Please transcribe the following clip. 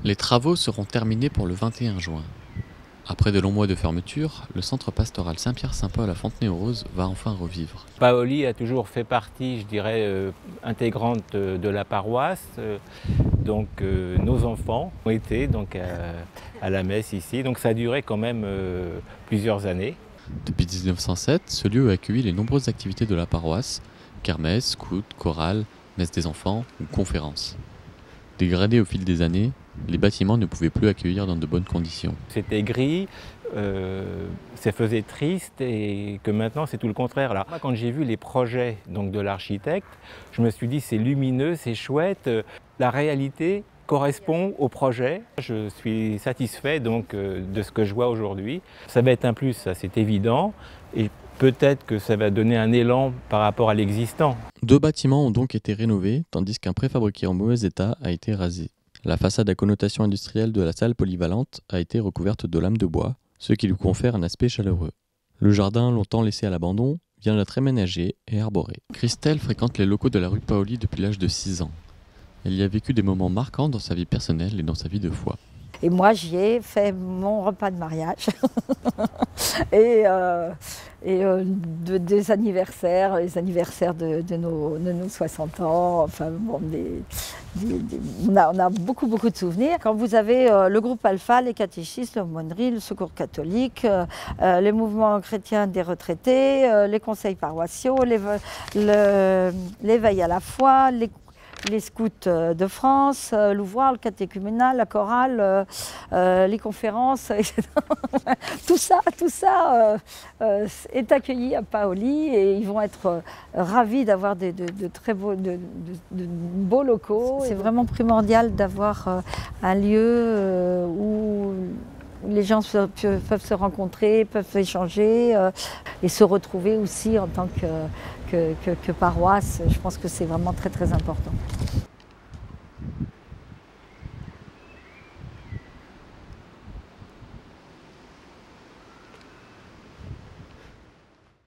Les travaux seront terminés pour le 21 juin. Après de longs mois de fermeture, le centre pastoral Saint-Pierre-Saint-Paul à Fontenay-aux-Roses va enfin revivre. Paoli a toujours fait partie, je dirais, intégrante de la paroisse. Nos enfants ont été à la messe ici. Donc ça a duré quand même plusieurs années. Depuis 1907, ce lieu a accueilli les nombreuses activités de la paroisse, kermesse, scouts, chorale, messe des enfants ou conférences. Dégradés au fil des années, les bâtiments ne pouvaient plus accueillir dans de bonnes conditions. C'était gris, ça faisait triste et que maintenant c'est tout le contraire. Là, quand j'ai vu les projets de l'architecte, je me suis dit c'est lumineux, c'est chouette, la réalité correspond au projet. Je suis satisfait de ce que je vois aujourd'hui. Ça va être un plus, ça c'est évident, et peut-être que ça va donner un élan par rapport à l'existant. 2 bâtiments ont donc été rénovés, tandis qu'un préfabriqué en mauvais état a été rasé. La façade à connotation industrielle de la salle polyvalente a été recouverte de lames de bois, ce qui lui confère un aspect chaleureux. Le jardin, longtemps laissé à l'abandon, vient d'être aménagé et arboré. Christelle fréquente les locaux de la rue Paoli depuis l'âge de 6 ans. Elle y a vécu des moments marquants dans sa vie personnelle et dans sa vie de foi. Et moi, j'y ai fait mon repas de mariage des anniversaires, les anniversaires de nos 60 ans. Enfin, bon, on a beaucoup de souvenirs. Quand vous avez le groupe Alpha, les catéchistes, l'aumônerie, le secours catholique, les mouvements chrétiens des retraités, les conseils paroissiaux, l'éveil à la foi, les scouts de France, l'ouvroir, le catéchuménat, la chorale, les conférences, etc. Tout ça est accueilli à Paoli et ils vont être ravis d'avoir de très beaux locaux. C'est vraiment primordial d'avoir un lieu où les gens peuvent se rencontrer, peuvent échanger et se retrouver aussi en tant que paroisse. Je pense que c'est vraiment très important.